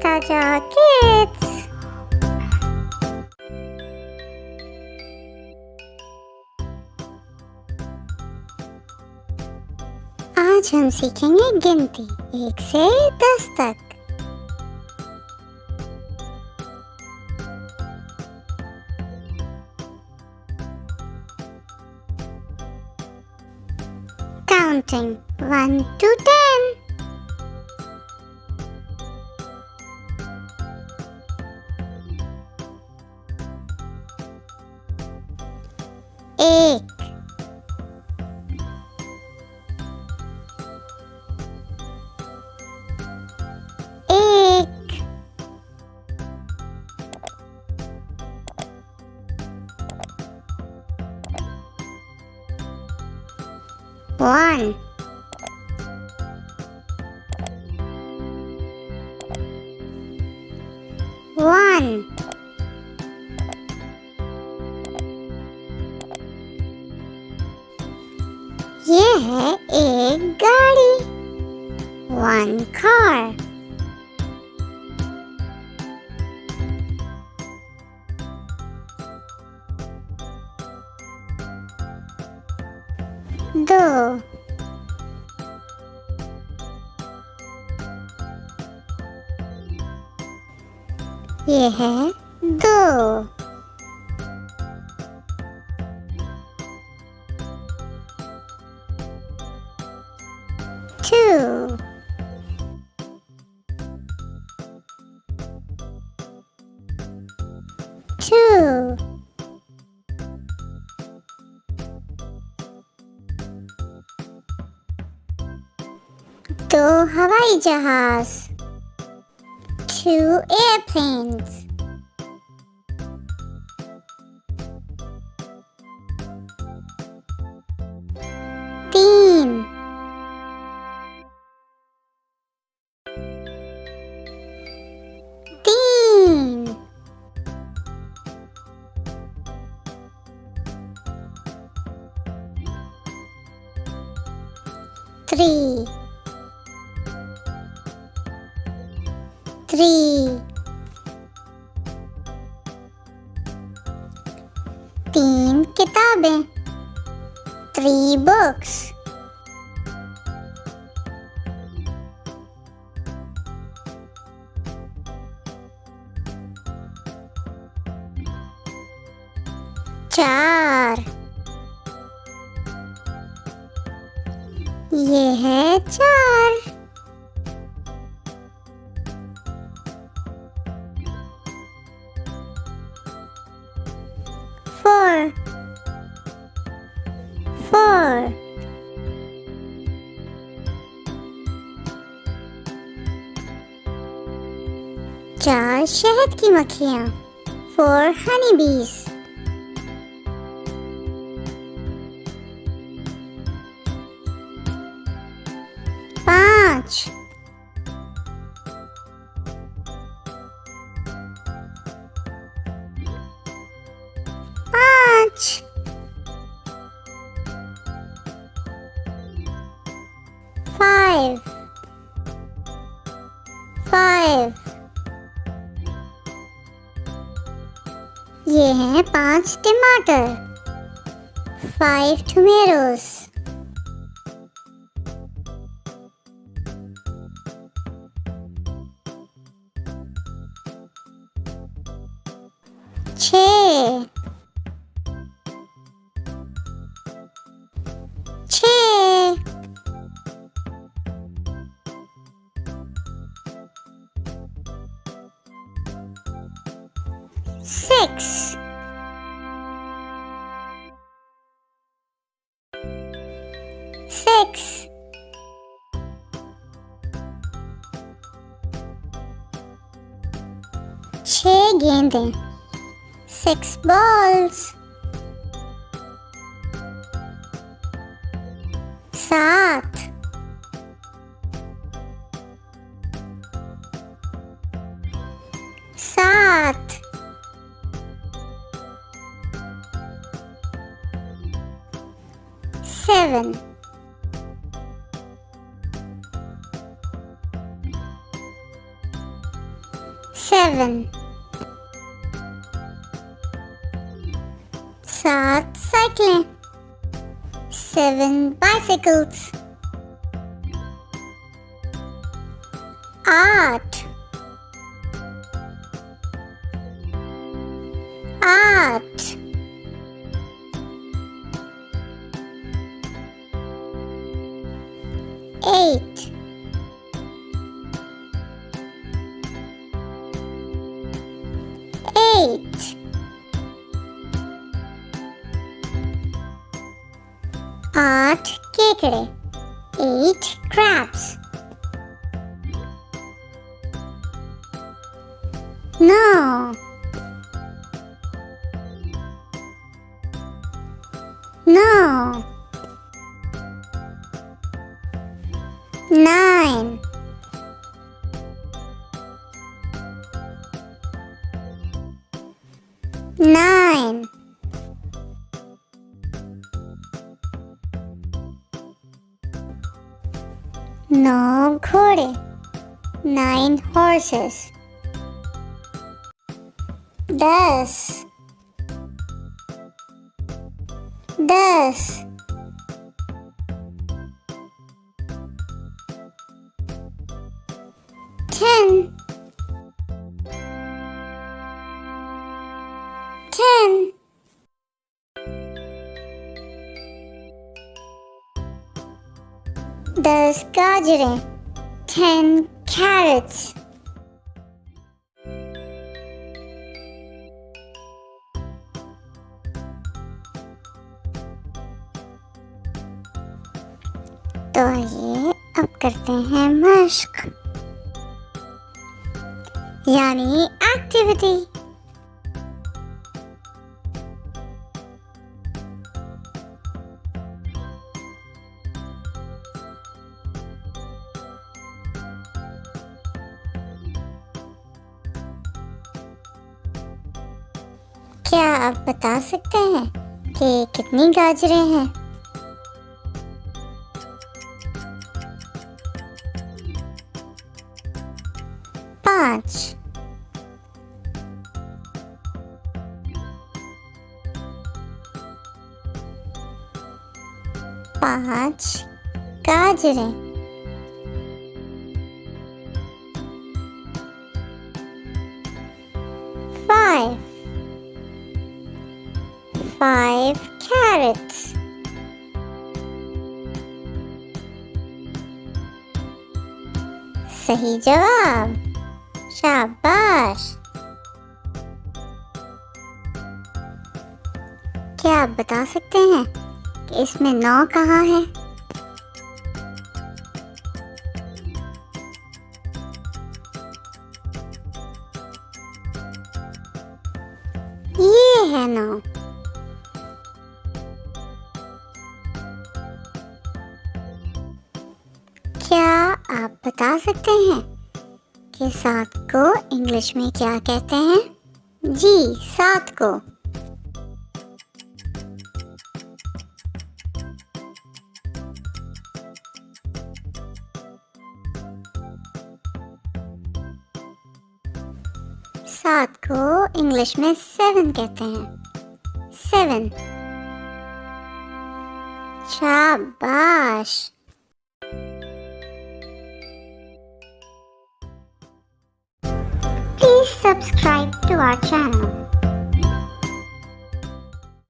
Taja Kids। आज हम सीखेंगे गिनती 1 से 10 तक। Counting 1 to 10। एक, एक, one, one, ये है एक गाड़ी, one car। दो, ये है दो। Two, two, दो हवाई जहाज, two airplanes। तीन, तीन, three, three, तीन किताबें, three books। चार, ये है चार। Four, four, चार शहद की मक्खियाँ, four honeybees। पाँच, पाँच, five, five, ये हैं 5 टमाटर, 5 tomatoes। छः, छः, six, six, छः गेंदें, six balls। सात, सात, seven, 7 7 साइकिलें 7 bicycles 8 8 8 8 8 केकड़े 8 crabs 9 9 9 9 9 घोड़े 9 horses 10 10 10 10 10 गाजरें 10 carrots 'तो आइए अब करते हैं मश्क यानी एक्टिविटी। क्या आप बता सकते हैं कि कितनी गाजरें हैं? पाँच। पाँच गाजरें। Five. 5 carrots. सही जवाब, शाबाश। क्या आप बता सकते हैं कि इसमें 9 कहाँ है? ये है 9। क्या आप बता सकते हैं कि 7 को इंग्लिश में क्या कहते हैं? जी, 7 को। सात को इंग्लिश में 7 कहते हैं। 7। शाबाश। Please subscribe to our channel.